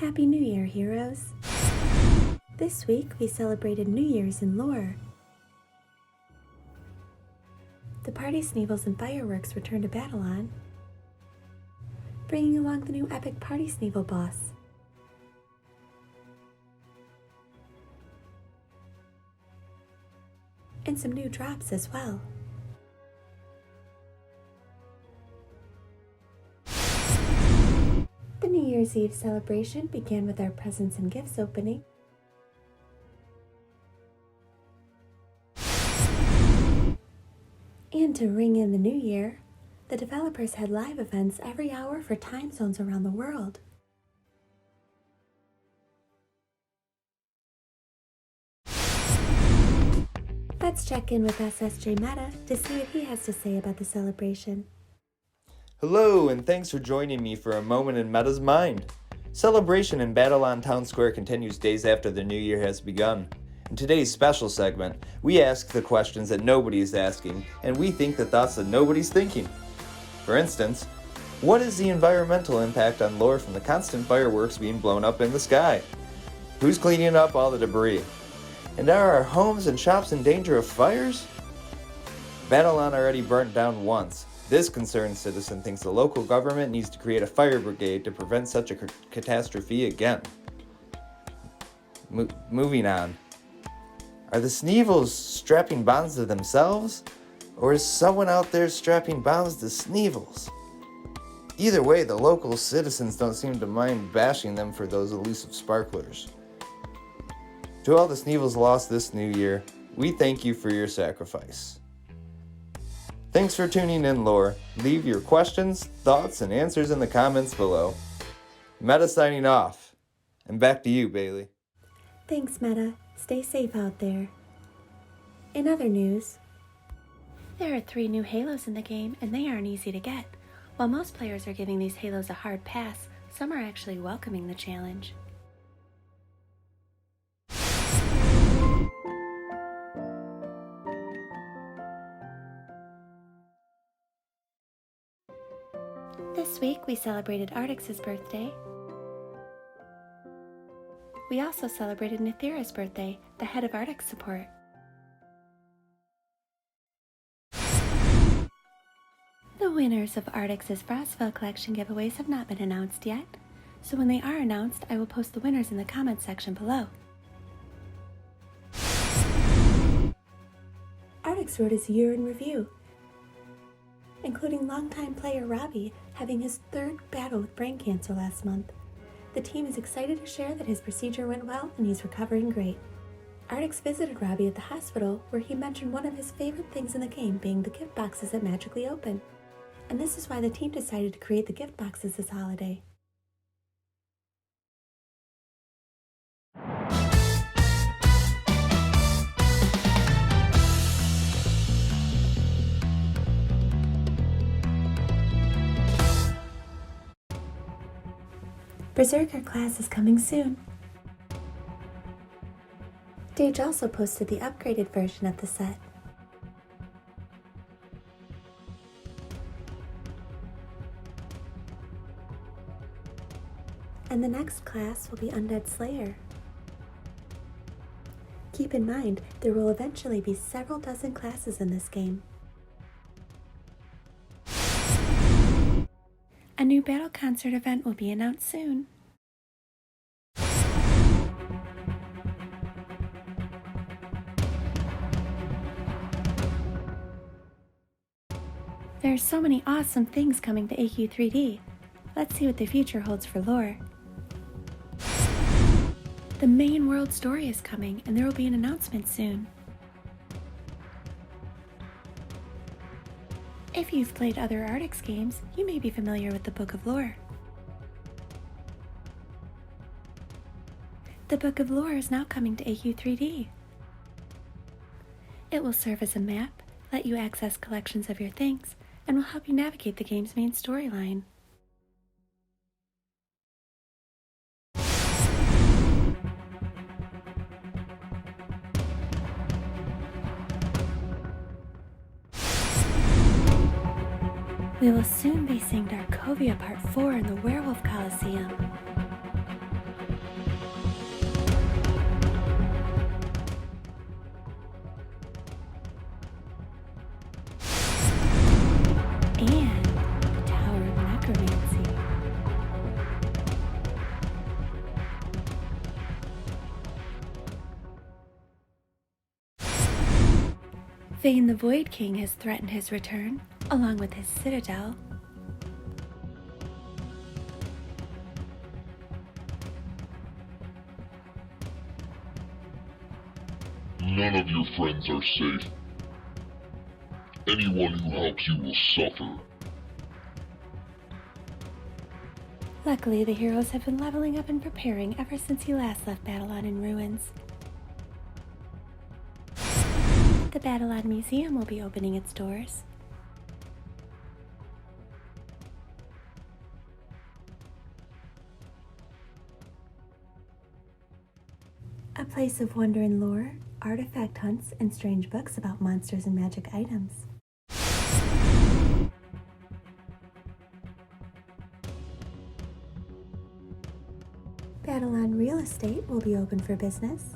Happy New Year, heroes! This week we celebrated New Year's in lore. The party Sneevils and fireworks returned to Battleon, bringing along the new epic party Sneevil boss. And some new drops as well. The New Year's Eve celebration began with our presents and gifts opening. And to ring in the new year, the developers had live events every hour for time zones around the world. Let's check in with SSJ Meta to see what he has to say about the celebration. Hello, and thanks for joining me for a moment in Meta's mind. Celebration in Battleon Town Square continues days after the new year has begun. In today's special segment, we ask the questions that nobody is asking, and we think the thoughts that nobody's thinking. For instance, what is the environmental impact on lore from the constant fireworks being blown up in the sky? Who's cleaning up all the debris? And are our homes and shops in danger of fires? Battleon already burnt down once. This concerned citizen thinks the local government needs to create a fire brigade to prevent such a catastrophe again. Moving on. Are the Sneevils strapping bombs to themselves? Or is someone out there strapping bombs to Sneevils? Either way, the local citizens don't seem to mind bashing them for those elusive sparklers. To all the Sneevils lost this new year, we thank you for your sacrifice. Thanks for tuning in, lore. Leave your questions, thoughts, and answers in the comments below. Meta signing off. And back to you, Bailey. Thanks, Meta. Stay safe out there. In other news, there are 3 new Halos in the game, and they aren't easy to get. While most players are giving these Halos a hard pass, some are actually welcoming the challenge. This week we celebrated Artix's birthday. We also celebrated Nythera's birthday, the head of Artix support. The winners of Artix's Frostval collection giveaways have not been announced yet, so when they are announced, I will post the winners in the comments section below. Artix wrote his year in review, including longtime player Robbie having his 3rd battle with brain cancer last month. The team is excited to share that his procedure went well and he's recovering great. Artix visited Robbie at the hospital, where he mentioned one of his favorite things in the game being the gift boxes that magically open. And this is why the team decided to create the gift boxes this holiday. Berserker class is coming soon. Dage also posted the upgraded version of the set. And the next class will be Undead Slayer. Keep in mind, there will eventually be several dozen classes in this game. A new battle concert event will be announced soon. There are so many awesome things coming to AQ3D. Let's see what the future holds for lore. The main world story is coming, and there will be an announcement soon. If you've played other Artix games, you may be familiar with the Book of Lore. The Book of Lore is now coming to AQ3D. It will serve as a map, let you access collections of your things, and will help you navigate the game's main storyline. We will soon be seeing Darkovia Part 4 in the Werewolf Coliseum. Vane the Void King has threatened his return, along with his Citadel. None of your friends are safe. Anyone who helps you will suffer. Luckily, the heroes have been leveling up and preparing ever since he last left Battleon in ruins. The Battleon Museum will be opening its doors. A place of wonder and lore, artifact hunts, and strange books about monsters and magic items. Battleon Real Estate will be open for business.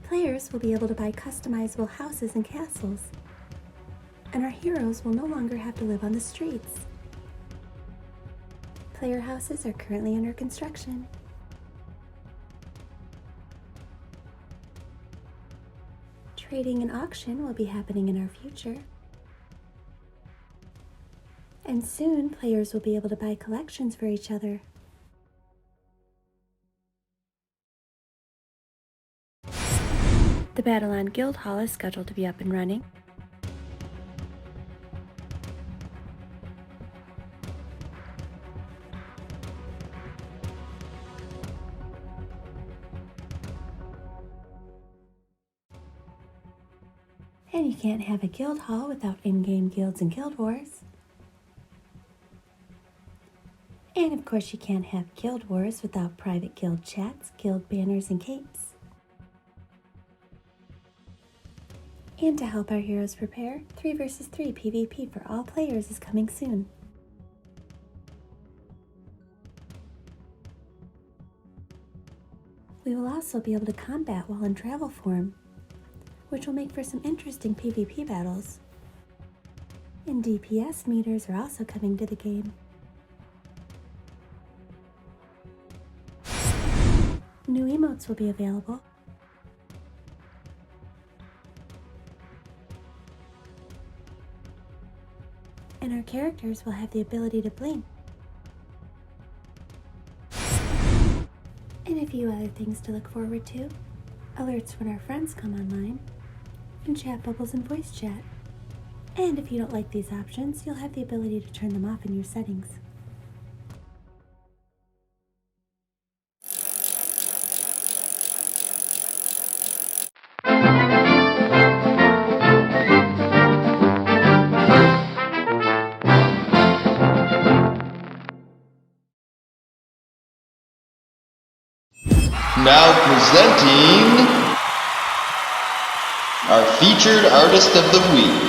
Players will be able to buy customizable houses and castles. And our heroes will no longer have to live on the streets. Player houses are currently under construction. Trading and auction will be happening in our future. And soon, players will be able to buy collections for each other. The Battleon Guild Hall is scheduled to be up and running. And you can't have a guild hall without in-game guilds and guild wars. And of course you can't have guild wars without private guild chats, guild banners, and capes. And to help our heroes prepare, 3 vs 3 PvP for all players is coming soon. We will also be able to combat while in travel form, which will make for some interesting PvP battles. And DPS meters are also coming to the game. New emotes will be available. And our characters will have the ability to blink. And a few other things to look forward to. Alerts when our friends come online, and chat bubbles and voice chat. And if you don't like these options, you'll have the ability to turn them off in your settings. Now presenting our featured artist of the week.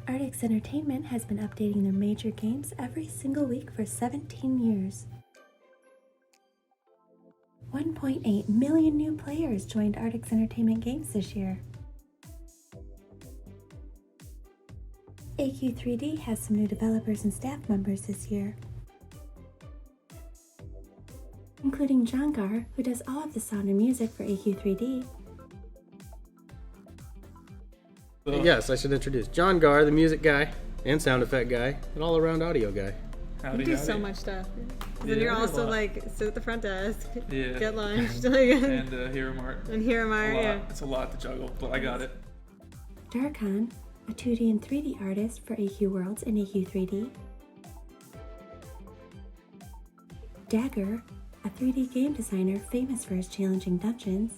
Artix Entertainment has been updating their major games every single week for 17 years. 1.8 million new players joined Artix Entertainment games this year. AQ3D has some new developers and staff members this year, including Jongaar, who does all of the sound and music for AQ3D. Yes, I should introduce Jongaar, the music guy and sound effect guy, and all-around audio guy. You do so much stuff. Then you're also like sit at the front desk, Yeah. get lunch, And Hero Mart. and here am I. Yeah. It's a lot to juggle, but I got it. Darkon, a 2D and 3D artist for AQ Worlds and AQ3D. Dagger, a 3D game designer famous for his challenging dungeons.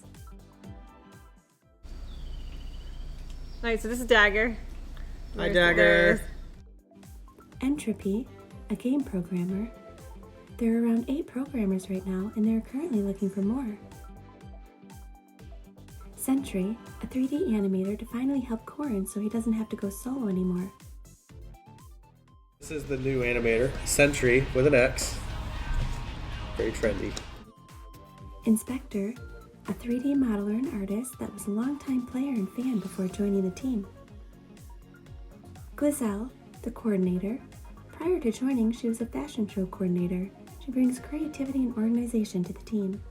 Alright, so this is Dagger. Hi, Dagger. Entropy, a game programmer. There are around 8 programmers right now, and they're currently looking for more. Xentry, a 3D animator to finally help Corin so he doesn't have to go solo anymore. This is the new animator, Xentry with an X. Very trendy. Inspector, a 3D modeler and artist that was a longtime player and fan before joining the team. Glisel, the coordinator. Prior to joining, she was a fashion show coordinator. She brings creativity and organization to the team.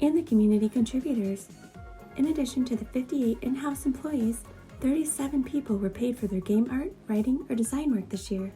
And the community contributors. In addition to the 58 in-house employees, 37 people were paid for their game art, writing, or design work this year.